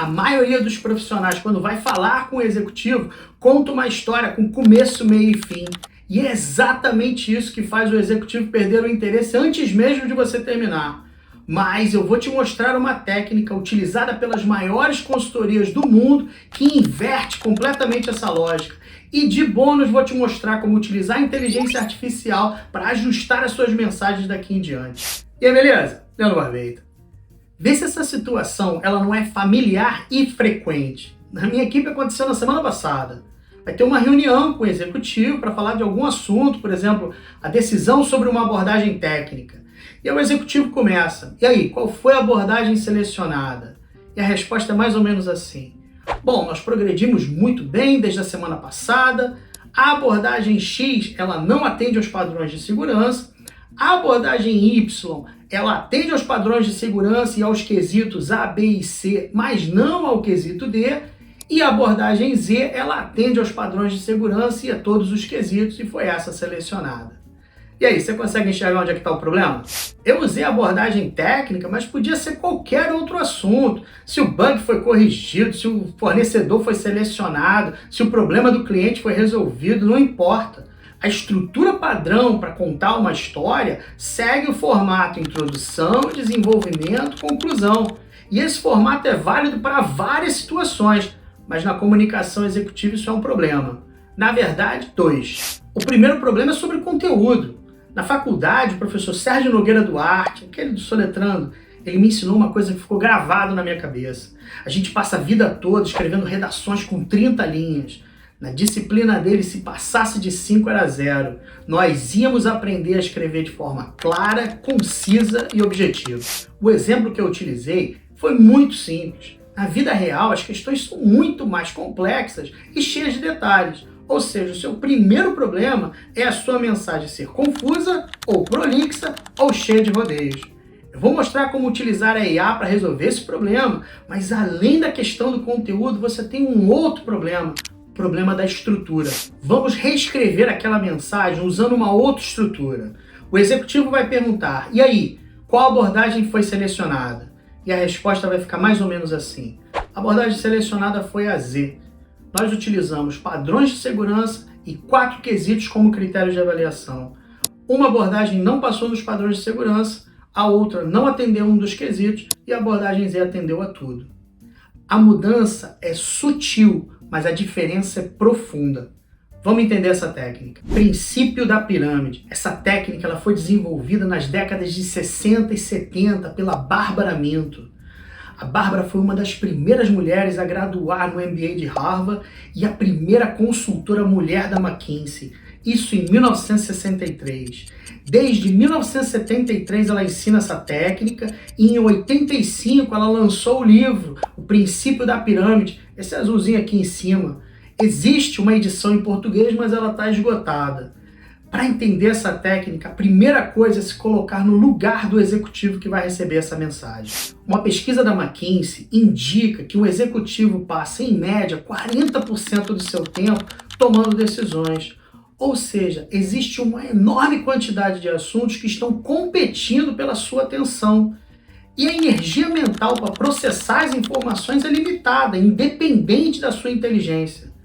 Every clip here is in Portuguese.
A maioria dos profissionais, quando vai falar com o executivo, conta uma história com começo, meio e fim. E é exatamente isso que faz o executivo perder o interesse antes mesmo de você terminar. Mas eu vou te mostrar uma técnica utilizada pelas maiores consultorias do mundo que inverte completamente essa lógica. E de bônus vou te mostrar como utilizar a inteligência artificial para ajustar as suas mensagens daqui em diante. E aí, beleza? Leandro Barbeito. Vê se essa situação ela não é familiar e frequente. Na minha equipe aconteceu na semana passada. Vai ter uma reunião com o executivo para falar de algum assunto, por exemplo, a decisão sobre uma abordagem técnica. E aí o executivo começa, e aí, qual foi a abordagem selecionada? E a resposta é mais ou menos assim. Bom, nós progredimos muito bem desde a semana passada, a abordagem X ela não atende aos padrões de segurança, a abordagem Y ela atende aos padrões de segurança e aos quesitos A, B e C, mas não ao quesito D, e a abordagem Z ela atende aos padrões de segurança e a todos os quesitos, e foi essa selecionada. E aí, você consegue enxergar onde é que está o problema? Eu usei a abordagem técnica, mas podia ser qualquer outro assunto. Se o bug foi corrigido, se o fornecedor foi selecionado, se o problema do cliente foi resolvido, não importa. A estrutura padrão para contar uma história segue o formato introdução, desenvolvimento, conclusão. E esse formato é válido para várias situações, mas na comunicação executiva isso é um problema. Na verdade, dois. O primeiro problema é sobre conteúdo. Na faculdade, o professor Sérgio Nogueira Duarte, aquele do Soletrando, ele me ensinou uma coisa que ficou gravado na minha cabeça. A gente passa a vida toda escrevendo redações com 30 linhas. Na disciplina dele, se passasse de 5 era 0. Nós íamos aprender a escrever de forma clara, concisa e objetiva. O exemplo que eu utilizei foi muito simples. Na vida real, as questões são muito mais complexas e cheias de detalhes. Ou seja, o seu primeiro problema é a sua mensagem ser confusa, ou prolixa, ou cheia de rodeios. Eu vou mostrar como utilizar a IA para resolver esse problema, mas além da questão do conteúdo, você tem um outro problema, o problema da estrutura. Vamos reescrever aquela mensagem usando uma outra estrutura. O executivo vai perguntar, e aí, qual abordagem foi selecionada? E a resposta vai ficar mais ou menos assim. A abordagem selecionada foi a Z. Nós utilizamos padrões de segurança e 4 quesitos como critérios de avaliação. Uma abordagem não passou nos padrões de segurança, a outra não atendeu um dos quesitos e a abordagem Z atendeu a tudo. A mudança é sutil, mas a diferença é profunda. Vamos entender essa técnica. Princípio da pirâmide. Essa técnica ela foi desenvolvida nas décadas de 60 e 70 pela Bárbara Minto. A Bárbara foi uma das primeiras mulheres a graduar no MBA de Harvard e a primeira consultora mulher da McKinsey. Isso em 1963. Desde 1973 ela ensina essa técnica e em 85 ela lançou o livro O Princípio da Pirâmide, esse azulzinho aqui em cima. Existe uma edição em português, mas ela está esgotada. Para entender essa técnica, a primeira coisa é se colocar no lugar do executivo que vai receber essa mensagem. Uma pesquisa da McKinsey indica que um executivo passa, em média, 40% do seu tempo tomando decisões. Ou seja, existe uma enorme quantidade de assuntos que estão competindo pela sua atenção. E a energia mental para processar as informações é limitada, independente da sua inteligência.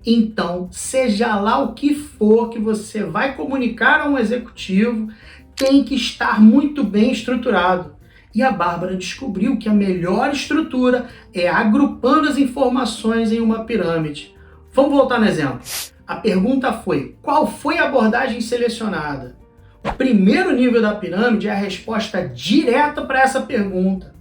Então, seja lá o que for que você vai comunicar a um executivo, tem que estar muito bem estruturado. E a Bárbara descobriu que a melhor estrutura é agrupando as informações em uma pirâmide. Vamos voltar no exemplo. A pergunta foi, qual foi a abordagem selecionada? O primeiro nível da pirâmide é a resposta direta para essa pergunta.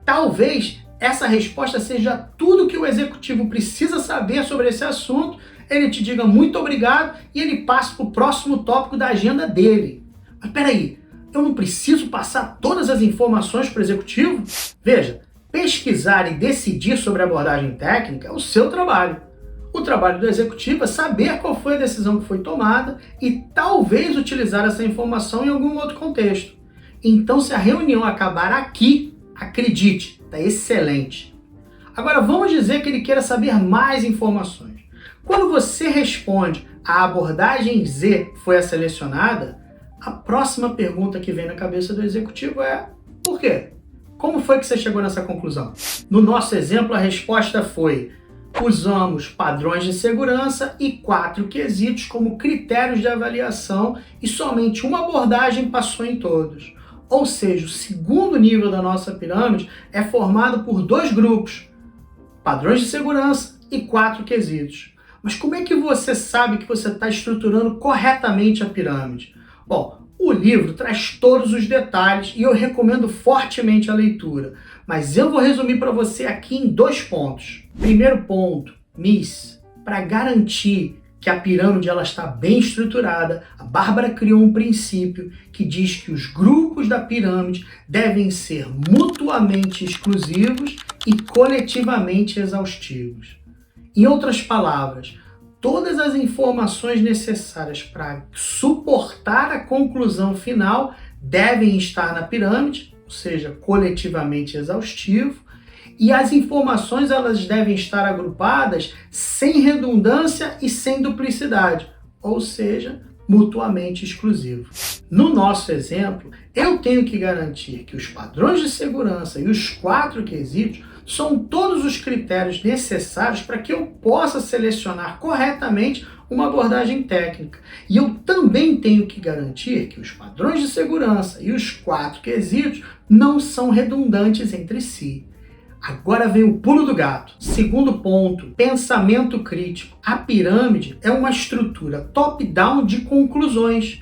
Talvez essa resposta seja tudo que o executivo precisa saber sobre esse assunto, ele te diga muito obrigado e ele passe para o próximo tópico da agenda dele. Mas peraí, eu não preciso passar todas as informações para o executivo? Veja, pesquisar e decidir sobre a abordagem técnica é o seu trabalho. O trabalho do executivo é saber qual foi a decisão que foi tomada e talvez utilizar essa informação em algum outro contexto. Então, se a reunião acabar aqui, acredite, está excelente. Agora, vamos dizer que ele queira saber mais informações. Quando você responde a abordagem Z foi a selecionada, a próxima pergunta que vem na cabeça do executivo é por quê? Como foi que você chegou nessa conclusão? No nosso exemplo, a resposta foi: usamos padrões de segurança e 4 quesitos como critérios de avaliação e somente uma abordagem passou em todos. Ou seja, o segundo nível da nossa pirâmide é formado por 2 grupos, padrões de segurança e 4 quesitos. Mas como é que você sabe que você está estruturando corretamente a pirâmide? Bom, o livro traz todos os detalhes e eu recomendo fortemente a leitura, mas eu vou resumir para você aqui em 2 pontos. Primeiro ponto, para garantir que a pirâmide ela está bem estruturada, a Bárbara criou um princípio que diz que os grupos da pirâmide devem ser mutuamente exclusivos e coletivamente exaustivos. Em outras palavras, todas as informações necessárias para suportar a conclusão final devem estar na pirâmide, ou seja, coletivamente exaustivo, e as informações elas devem estar agrupadas sem redundância e sem duplicidade, ou seja, mutuamente exclusivo. No nosso exemplo, eu tenho que garantir que os padrões de segurança e os 4 quesitos são todos os critérios necessários para que eu possa selecionar corretamente uma abordagem técnica. E eu também tenho que garantir que os padrões de segurança e os 4 quesitos não são redundantes entre si. Agora vem o pulo do gato. Segundo ponto, pensamento crítico. A pirâmide é uma estrutura top-down de conclusões.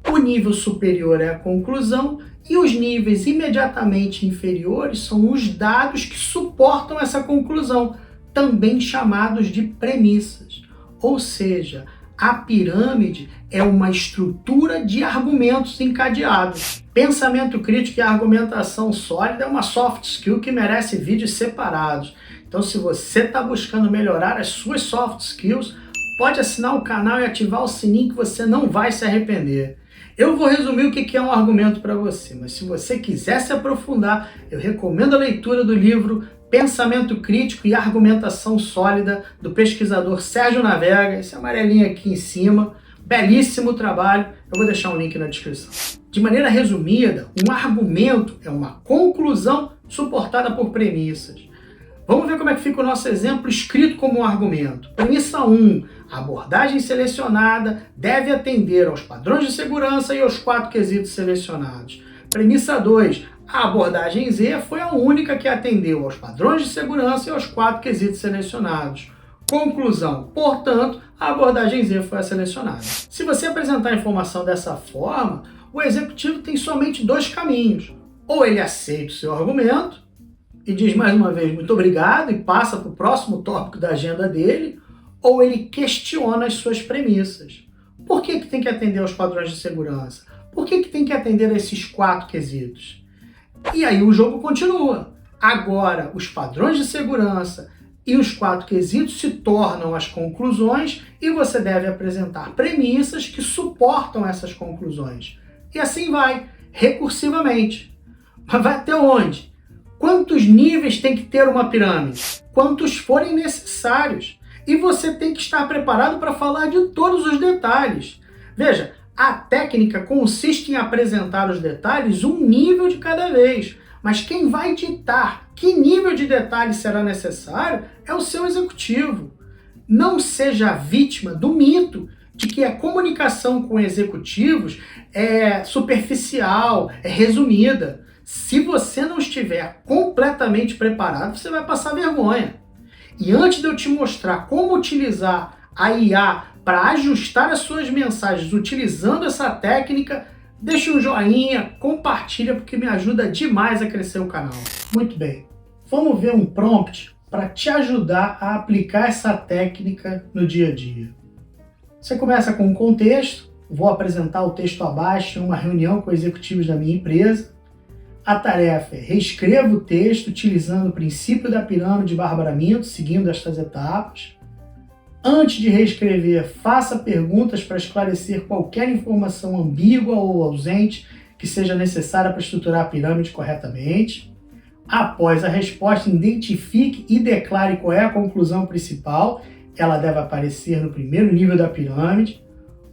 O nível superior é a conclusão e os níveis imediatamente inferiores são os dados que suportam essa conclusão, também chamados de premissas. Ou seja, a pirâmide é uma estrutura de argumentos encadeados. Pensamento crítico e argumentação sólida é uma soft skill que merece vídeos separados. Então, se você está buscando melhorar as suas soft skills, pode assinar o canal e ativar o sininho que você não vai se arrepender. Eu vou resumir o que é um argumento para você, mas se você quiser se aprofundar, eu recomendo a leitura do livro Pensamento Crítico e Argumentação Sólida, do pesquisador Sérgio Navega, esse amarelinho aqui em cima, belíssimo trabalho, eu vou deixar um link na descrição. De maneira resumida, um argumento é uma conclusão suportada por premissas. Vamos ver como é que fica o nosso exemplo escrito como um argumento. Premissa 1. A abordagem selecionada deve atender aos padrões de segurança e aos 4 quesitos selecionados. Premissa 2. A abordagem Z foi a única que atendeu aos padrões de segurança e aos 4 quesitos selecionados. Conclusão. Portanto, a abordagem Z foi a selecionada. Se você apresentar a informação dessa forma, o executivo tem somente 2 caminhos. Ou ele aceita o seu argumento e diz mais uma vez muito obrigado e passa para o próximo tópico da agenda dele, ou ele questiona as suas premissas. Por que tem que atender aos padrões de segurança? Por que tem que atender a esses 4 quesitos? E aí o jogo continua. Agora, os padrões de segurança e os 4 quesitos se tornam as conclusões e você deve apresentar premissas que suportam essas conclusões. E assim vai, recursivamente. Mas vai até onde? Quantos níveis tem que ter uma pirâmide? Quantos forem necessários. E você tem que estar preparado para falar de todos os detalhes. Veja, a técnica consiste em apresentar os detalhes um nível de cada vez. Mas quem vai ditar que nível de detalhe será necessário é o seu executivo. Não seja vítima do mito de que a comunicação com executivos é superficial, é resumida. Se você não estiver completamente preparado, você vai passar vergonha. E antes de eu te mostrar como utilizar a IA para ajustar as suas mensagens utilizando essa técnica, deixa um joinha, compartilha, porque me ajuda demais a crescer o canal. Muito bem, vamos ver um prompt para te ajudar a aplicar essa técnica no dia a dia. Você começa com um contexto, vou apresentar o texto abaixo em uma reunião com executivos da minha empresa. A tarefa é reescreva o texto utilizando o princípio da pirâmide de Bárbara Minto, seguindo estas etapas. Antes de reescrever, faça perguntas para esclarecer qualquer informação ambígua ou ausente que seja necessária para estruturar a pirâmide corretamente. Após a resposta, identifique e declare qual é a conclusão principal. Ela deve aparecer no primeiro nível da pirâmide.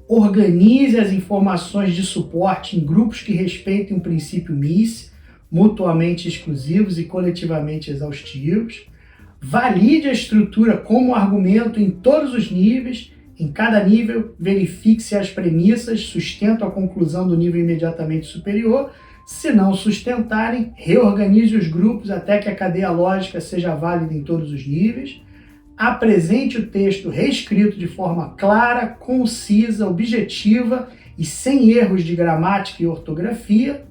Organize as informações de suporte em grupos que respeitem o princípio MICE. mutuamente exclusivos e coletivamente exaustivos. Valide a estrutura como argumento em todos os níveis. Em cada nível, verifique se as premissas sustentam a conclusão do nível imediatamente superior. Se não sustentarem, reorganize os grupos até que a cadeia lógica seja válida em todos os níveis. Apresente o texto reescrito de forma clara, concisa, objetiva e sem erros de gramática e ortografia.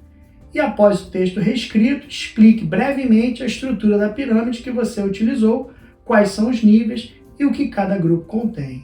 E após o texto reescrito, explique brevemente a estrutura da pirâmide que você utilizou, quais são os níveis e o que cada grupo contém.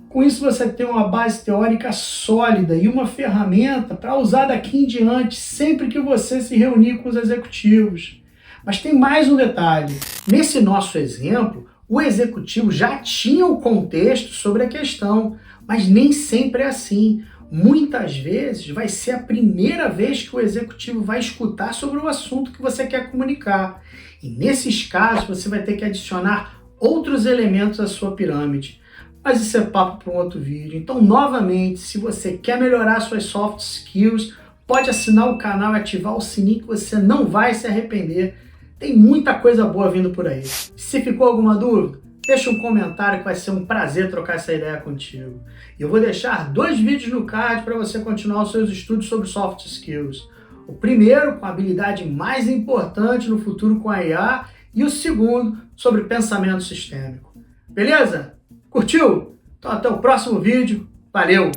Com isso você tem uma base teórica sólida e uma ferramenta para usar daqui em diante sempre que você se reunir com os executivos. Mas tem mais um detalhe. Nesse nosso exemplo, o executivo já tinha o contexto sobre a questão, mas nem sempre é assim. Muitas vezes vai ser a primeira vez que o executivo vai escutar sobre o assunto que você quer comunicar. E nesses casos você vai ter que adicionar outros elementos à sua pirâmide. Mas isso é papo para um outro vídeo. Então, novamente, se você quer melhorar suas soft skills, pode assinar o canal e ativar o sininho que você não vai se arrepender. Tem muita coisa boa vindo por aí. Se ficou alguma dúvida, deixa um comentário que vai ser um prazer trocar essa ideia contigo. Eu vou deixar 2 vídeos no card para você continuar os seus estudos sobre soft skills. O primeiro com a habilidade mais importante no futuro com a IA e o segundo sobre pensamento sistêmico. Beleza? Curtiu? Então até o próximo vídeo. Valeu!